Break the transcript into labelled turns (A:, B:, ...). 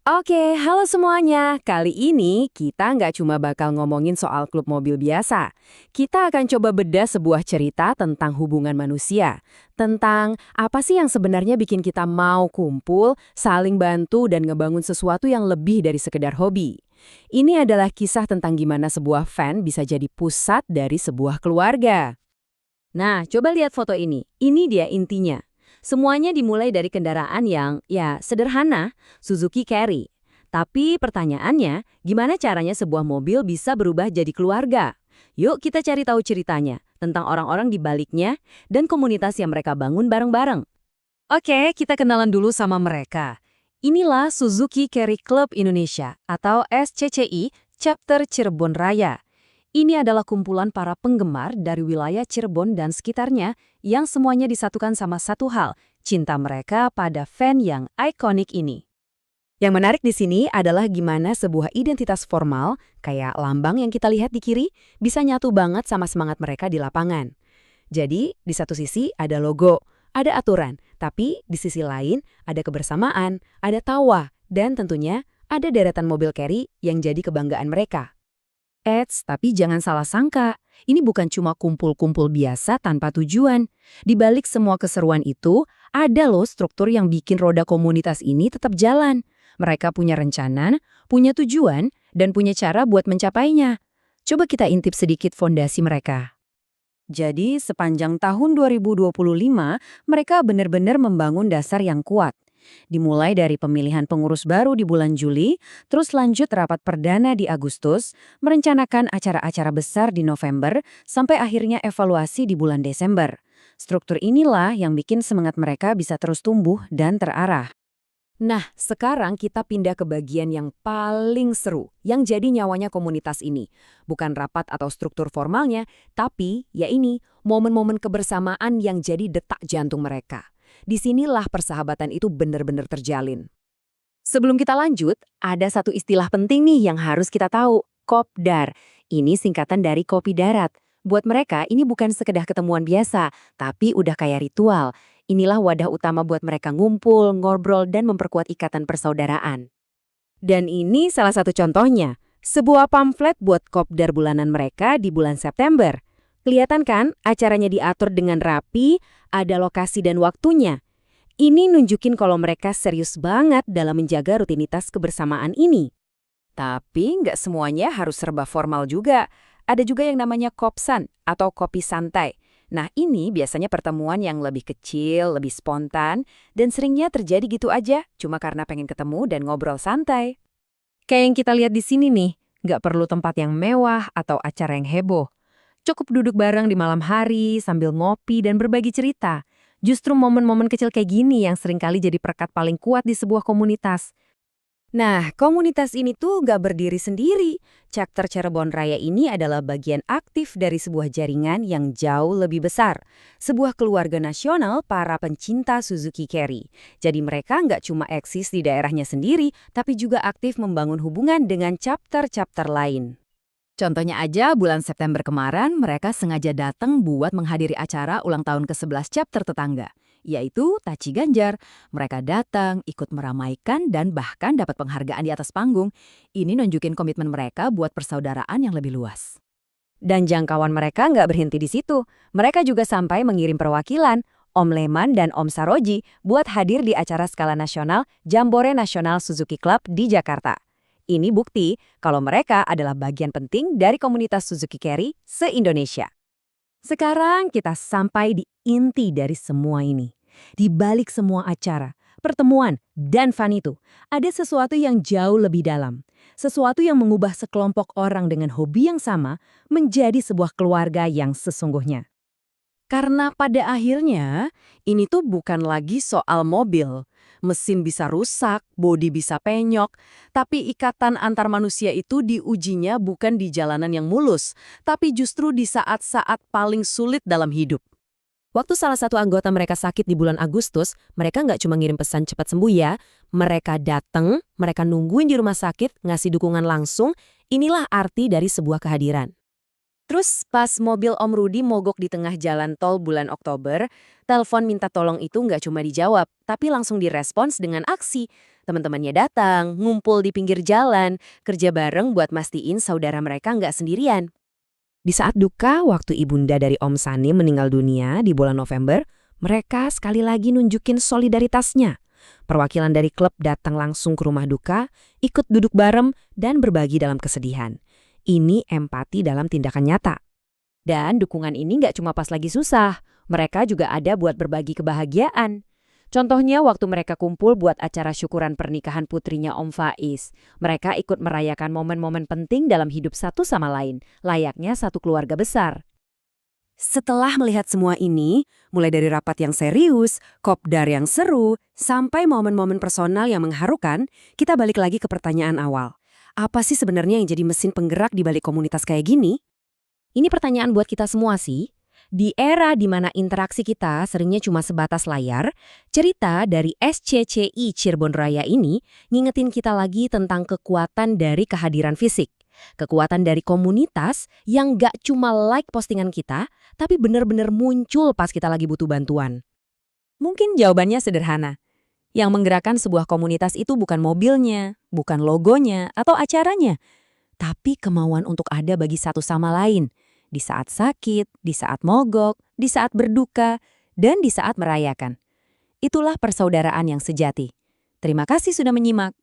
A: Oke, halo semuanya. Kali ini kita nggak cuma bakal ngomongin soal klub mobil biasa. Kita akan coba bedah sebuah cerita tentang hubungan manusia. Tentang apa sih yang sebenarnya bikin kita mau kumpul, saling bantu, dan ngebangun sesuatu yang lebih dari sekedar hobi. Ini adalah kisah tentang gimana sebuah fan bisa jadi pusat dari sebuah keluarga. Nah, coba lihat foto ini. Ini dia intinya. Semuanya dimulai dari kendaraan yang, ya, sederhana, Suzuki Carry. Tapi pertanyaannya, gimana caranya sebuah mobil bisa berubah jadi keluarga? Yuk kita cari tahu ceritanya, tentang orang-orang di baliknya, dan komunitas yang mereka bangun bareng-bareng. Oke, kita kenalan dulu sama mereka. Inilah Suzuki Carry Club Indonesia, atau SCCI, Chapter Cirebon Raya. Ini adalah kumpulan para penggemar dari wilayah Cirebon dan sekitarnya yang semuanya disatukan sama satu hal, cinta mereka pada fan yang ikonik ini. Yang menarik di sini adalah gimana sebuah identitas formal, kayak lambang yang kita lihat di kiri, bisa nyatu banget sama semangat mereka di lapangan. Jadi, di satu sisi ada logo, ada aturan, tapi di sisi lain ada kebersamaan, ada tawa, dan tentunya ada deretan mobil carry yang jadi kebanggaan mereka. Tapi jangan salah sangka, ini bukan cuma kumpul-kumpul biasa tanpa tujuan. Di balik semua keseruan itu, ada loh struktur yang bikin roda komunitas ini tetap jalan. Mereka punya rencana, punya tujuan, dan punya cara buat mencapainya. Coba kita intip sedikit fondasi mereka. Jadi, sepanjang tahun 2025, mereka benar-benar membangun dasar yang kuat. Dimulai dari pemilihan pengurus baru di bulan Juli, terus lanjut rapat perdana di Agustus, merencanakan acara-acara besar di November, sampai akhirnya evaluasi di bulan Desember. Struktur inilah yang bikin semangat mereka bisa terus tumbuh dan terarah. Nah, sekarang kita pindah ke bagian yang paling seru, yang jadi nyawanya komunitas ini. Bukan rapat atau struktur formalnya, tapi ya ini, momen-momen kebersamaan yang jadi detak jantung mereka. Disinilah persahabatan itu benar-benar terjalin. Sebelum kita lanjut, ada satu istilah penting nih yang harus kita tahu, kopdar. Ini singkatan dari kopi darat. Buat mereka, ini bukan sekedar ketemuan biasa, tapi udah kayak ritual. Inilah wadah utama buat mereka ngumpul, ngobrol, dan memperkuat ikatan persaudaraan. Dan ini salah satu contohnya, sebuah pamflet buat kopdar bulanan mereka di bulan September. Kelihatan kan, acaranya diatur dengan rapi, ada lokasi dan waktunya. Ini nunjukin kalau mereka serius banget dalam menjaga rutinitas kebersamaan ini. Tapi nggak semuanya harus serba formal juga. Ada juga yang namanya kopsan atau kopi santai. Nah ini biasanya pertemuan yang lebih kecil, lebih spontan, dan seringnya terjadi gitu aja, cuma karena pengen ketemu dan ngobrol santai. Kayak yang kita lihat di sini nih, nggak perlu tempat yang mewah atau acara yang heboh. Cukup duduk bareng di malam hari sambil ngopi dan berbagi cerita. Justru momen-momen kecil kayak gini yang seringkali jadi perekat paling kuat di sebuah komunitas. Nah, komunitas ini tuh nggak berdiri sendiri. Chapter Cirebon Raya ini adalah bagian aktif dari sebuah jaringan yang jauh lebih besar. Sebuah keluarga nasional para pencinta Suzuki Carry. Jadi mereka nggak cuma eksis di daerahnya sendiri, tapi juga aktif membangun hubungan dengan chapter-chapter lain. Contohnya aja, bulan September kemarin mereka sengaja datang buat menghadiri acara ulang tahun ke-11 chapter tetangga, yaitu Taci Ganjar. Mereka datang, ikut meramaikan, dan bahkan dapat penghargaan di atas panggung. Ini nunjukin komitmen mereka buat persaudaraan yang lebih luas. Dan jangkauan mereka nggak berhenti di situ. Mereka juga sampai mengirim perwakilan, Om Leman dan Om Saroji, buat hadir di acara skala nasional Jambore Nasional Suzuki Club di Jakarta. Ini bukti kalau mereka adalah bagian penting dari komunitas Suzuki Carry se-Indonesia. Sekarang kita sampai di inti dari semua ini. Di balik semua acara, pertemuan, dan fan itu, ada sesuatu yang jauh lebih dalam. Sesuatu yang mengubah sekelompok orang dengan hobi yang sama menjadi sebuah keluarga yang sesungguhnya. Karena pada akhirnya, ini tuh bukan lagi soal mobil. Mesin bisa rusak, bodi bisa penyok, tapi ikatan antar manusia itu diujinya bukan di jalanan yang mulus, tapi justru di saat-saat paling sulit dalam hidup. Waktu salah satu anggota mereka sakit di bulan Agustus, mereka nggak cuma ngirim pesan cepat sembuh ya. Mereka datang, mereka nungguin di rumah sakit, ngasih dukungan langsung. Inilah arti dari sebuah kehadiran. Terus pas mobil Om Rudi mogok di tengah jalan tol bulan Oktober, telepon minta tolong itu nggak cuma dijawab, tapi langsung direspons dengan aksi. Teman-temannya datang, ngumpul di pinggir jalan, kerja bareng buat mastiin saudara mereka nggak sendirian. Di saat duka, waktu ibunda dari Om Sani meninggal dunia di bulan November, mereka sekali lagi nunjukin solidaritasnya. Perwakilan dari klub datang langsung ke rumah duka, ikut duduk bareng, dan berbagi dalam kesedihan. Ini empati dalam tindakan nyata. Dan dukungan ini nggak cuma pas lagi susah, mereka juga ada buat berbagi kebahagiaan. Contohnya waktu mereka kumpul buat acara syukuran pernikahan putrinya Om Faiz. Mereka ikut merayakan momen-momen penting dalam hidup satu sama lain, layaknya satu keluarga besar. Setelah melihat semua ini, mulai dari rapat yang serius, kopdar yang seru, sampai momen-momen personal yang mengharukan, kita balik lagi ke pertanyaan awal. Apa sih sebenarnya yang jadi mesin penggerak di balik komunitas kayak gini? Ini pertanyaan buat kita semua sih. Di era di mana interaksi kita seringnya cuma sebatas layar, cerita dari SCCI Cirebon Raya ini ngingetin kita lagi tentang kekuatan dari kehadiran fisik. Kekuatan dari komunitas yang gak cuma like postingan kita, tapi benar-benar muncul pas kita lagi butuh bantuan. Mungkin jawabannya sederhana. Yang menggerakkan sebuah komunitas itu bukan mobilnya, bukan logonya, atau acaranya, tapi kemauan untuk ada bagi satu sama lain. Di saat sakit, di saat mogok, di saat berduka, dan di saat merayakan. Itulah persaudaraan yang sejati. Terima kasih sudah menyimak.